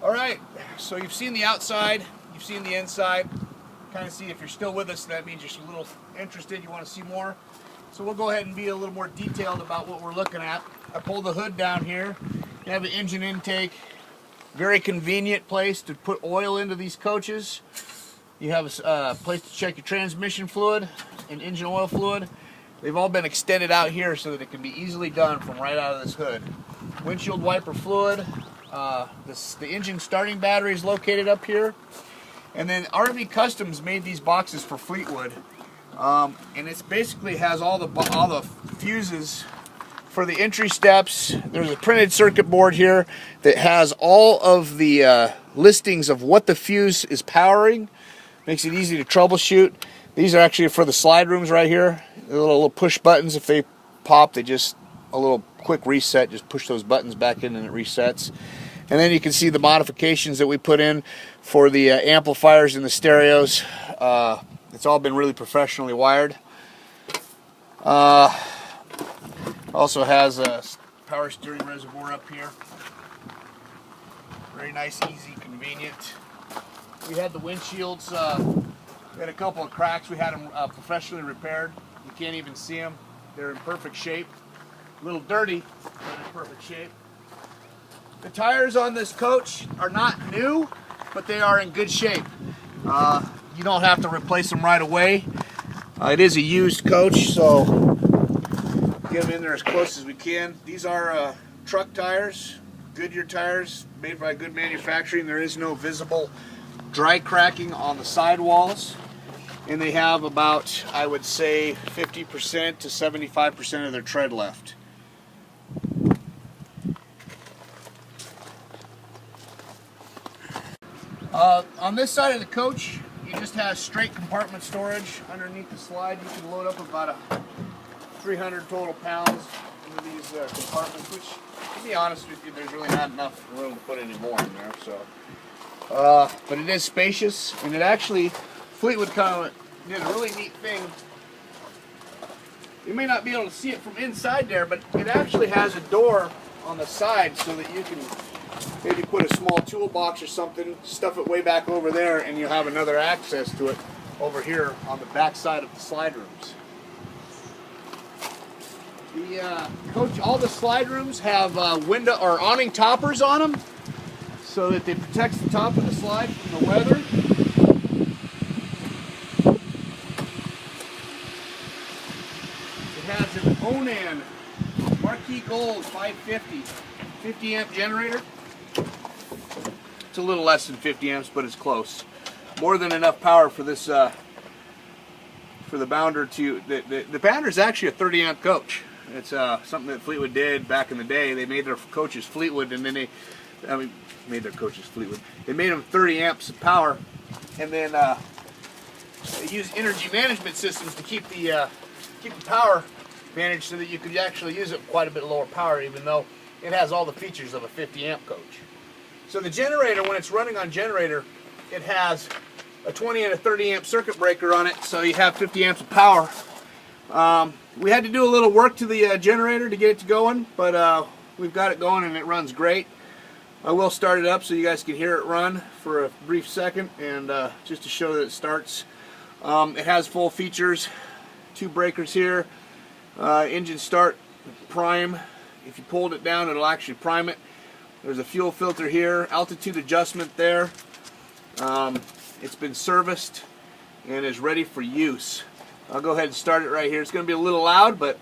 Alright, so you've seen the outside, you've seen the inside. Kind of see if you're still with us, that means you're a little interested, you want to see more. So we'll go ahead and be a little more detailed about what we're looking at. I pulled the hood down here. You have an engine intake. Very convenient place to put oil into these coaches. You have a place to check your transmission fluid and engine oil fluid. They've all been extended out here so that it can be easily done from right out of this hood. Windshield wiper fluid. The engine starting battery is located up here. And then RV Customs made these boxes for Fleetwood. And it basically has all the fuses for the entry steps. There's a printed circuit board here that has all of the listings of what the fuse is powering. Makes it easy to troubleshoot. These are actually for the slide rooms right here. The little push buttons, if they pop, they just a little quick reset. Just push those buttons back in and it resets. And then you can see the modifications that we put in for the amplifiers and the stereos. It's all been really professionally wired. Also has a power steering reservoir up here. Very nice, easy, convenient. We had the windshields, we had a couple of cracks. We had them professionally repaired. You can't even see them. They're in perfect shape. A little dirty, but in perfect shape. The tires on this coach are not new, but they are in good shape. You don't have to replace them right away. It is a used coach, so get them in there as close as we can. These are truck tires, Goodyear tires, made by good manufacturing. There is no visible dry cracking on the sidewalls. And they have about, I would say, 50% to 75% of their tread left. On this side of the coach, you just have straight compartment storage. Underneath the slide, you can load up about 300 total pounds into these compartments, which, to be honest with you, there's really not enough room to put any more in there. So, but it is spacious, and it actually, Fleetwood kind of did a really neat thing. You may not be able to see it from inside there, but it actually has a door on the side so that you can maybe put a small toolbox or something, stuff it way back over there, and you'll have another access to it over here on the back side of the slide rooms. The coach, all the slide rooms have window or awning toppers on them, so that they protect the top of the slide from the weather. It has an Onan Marquee Gold 550 50 amp generator. It's a little less than 50 amps, but it's close. More than enough power for this, for the Bounder to, the Bounder is actually a 30 amp coach. It's something that Fleetwood did back in the day. They made their coaches Fleetwood, and then they made them 30 amps of power, and then they use energy management systems to keep the power managed so that you could actually use it quite a bit lower power, even though it has all the features of a 50 amp coach. So the generator, when it's running on generator, it has a 20 and a 30 amp circuit breaker on it, so you have 50 amps of power. We had to do a little work to the generator to get it to going, but we've got it going and it runs great. I will start it up so you guys can hear it run for a brief second, and just to show that it starts. It has full features, 2 breakers here, engine start, prime. If you pulled it down, it'll actually prime it. There's a fuel filter here, altitude adjustment there. It's been serviced and is ready for use. I'll go ahead and start it right here. It's going to be a little loud, but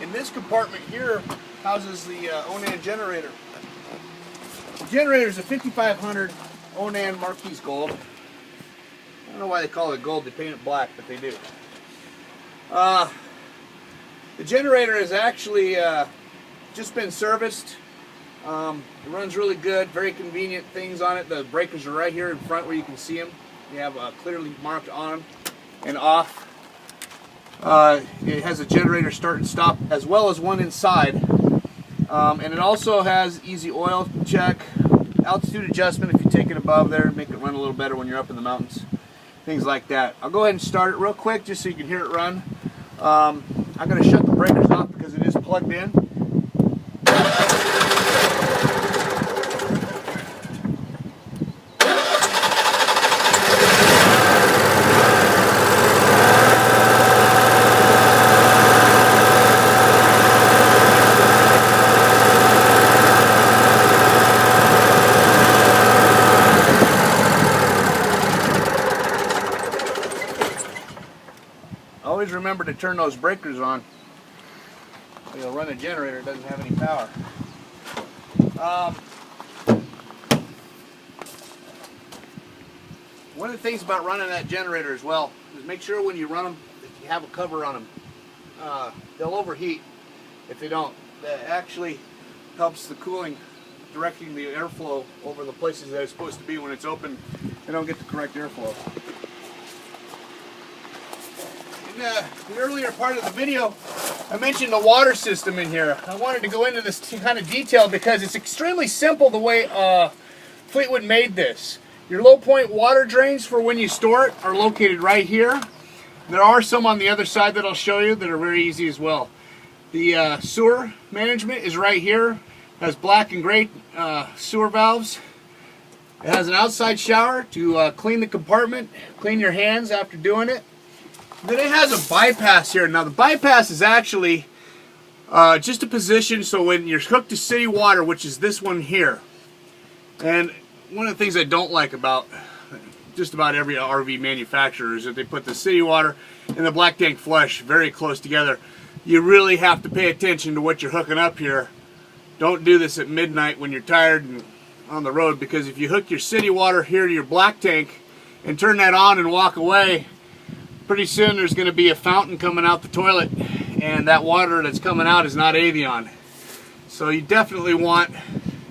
in this compartment here houses the Onan generator. The generator is a 5500 Onan Marquee Gold. I don't know why they call it gold. They paint it black, but they do. The generator has actually just been serviced. It runs really good. Very convenient things on it. The breakers are right here in front where you can see them. You have clearly marked on and off. It has a generator start and stop, as well as one inside. And it also has easy oil check, altitude adjustment if you take it above there, make it run a little better when you're up in the mountains. Things like that. I'll go ahead and start it real quick just so you can hear it run. I'm going to shut the breakers off because plugged in. Always remember to turn those breakers on. You'll run a generator, it doesn't have any power. One of the things about running that generator as well is make sure when you run them that you have a cover on them. They'll overheat if they don't. That actually helps the cooling, directing the airflow over the places that it's supposed to be. When it's open, they don't get the correct airflow. In the earlier part of the video, I mentioned the water system in here. I wanted to go into this kind of detail because it's extremely simple the way Fleetwood made this. Your low point water drains for when you store it are located right here. There are some on the other side that I'll show you that are very easy as well. The sewer management is right here. It has black and gray sewer valves. It has an outside shower to clean the compartment, clean your hands after doing it. Then it has a bypass here. Now the bypass is actually just a position so when you're hooked to city water, which is this one here. And one of the things I don't like about just about every RV manufacturer is that they put the city water and the black tank flush very close together. You really have to pay attention to what you're hooking up here. Don't do this at midnight when you're tired and on the road, because if you hook your city water here to your black tank and turn that on and walk away, pretty soon there's going to be a fountain coming out the toilet, and that water that's coming out is not Avion. So you definitely want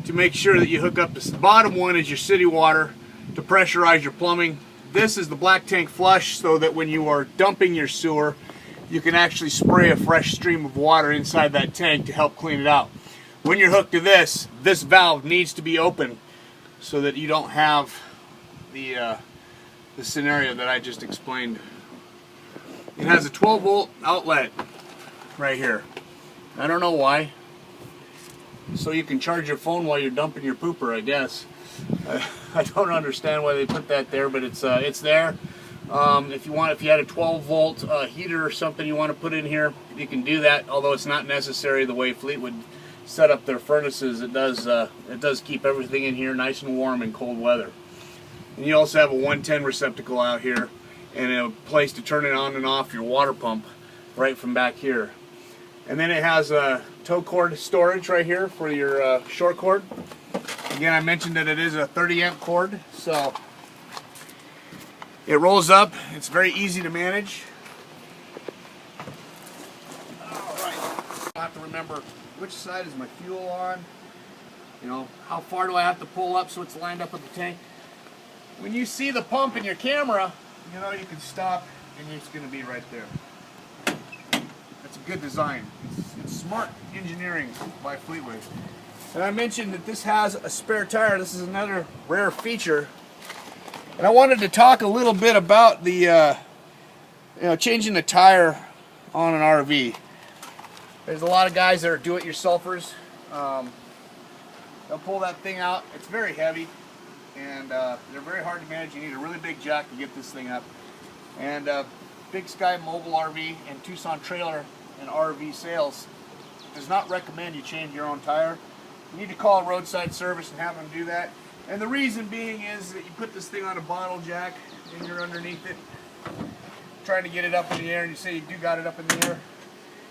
to make sure that you hook up the bottom one is your city water to pressurize your plumbing. This is the black tank flush, so that when you are dumping your sewer, you can actually spray a fresh stream of water inside that tank to help clean it out. When you're hooked to this valve needs to be open so that you don't have the scenario that I just explained. It has a 12-volt outlet right here. I don't know why. So you can charge your phone while you're dumping your pooper, I guess. I don't understand why they put that there, but it's there. If you had a 12-volt heater or something you want to put in here, you can do that. Although it's not necessary the way Fleetwood set up their furnaces. It does keep everything in here nice and warm in cold weather. And you also have a 110 receptacle out here, and a place to turn it on and off your water pump right from back here. And then it has a tow cord storage right here for your short cord. Again, I mentioned that it is a 30 amp cord, so it rolls up. It's very easy to manage. Alright, I have to remember which side is my fuel on. You know, how far do I have to pull up so it's lined up with the tank. When you see the pump in your camera, you know you can stop and it's going to be right there. That's a good design. It's smart engineering by Fleetwood. And I mentioned that this has a spare tire. This is another rare feature. And I wanted to talk a little bit about the changing the tire on an RV. There's a lot of guys that are do-it-yourselfers. They'll pull that thing out. It's very heavy, and they're very hard to manage. You need a really big jack to get this thing up. And Big Sky Mobile RV and Tucson Trailer and RV Sales does not recommend you change your own tire. You need to call a roadside service and have them do that. And the reason being is that you put this thing on a bottle jack and you're underneath it trying to get it up in the air, and you say you do got it up in the air,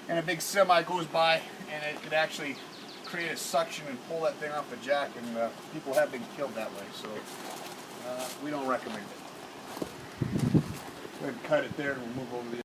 and a big semi goes by and it could actually create a suction and pull that thing off the jack, and people have been killed that way. So we don't recommend it. Go ahead and cut it there and we'll move over the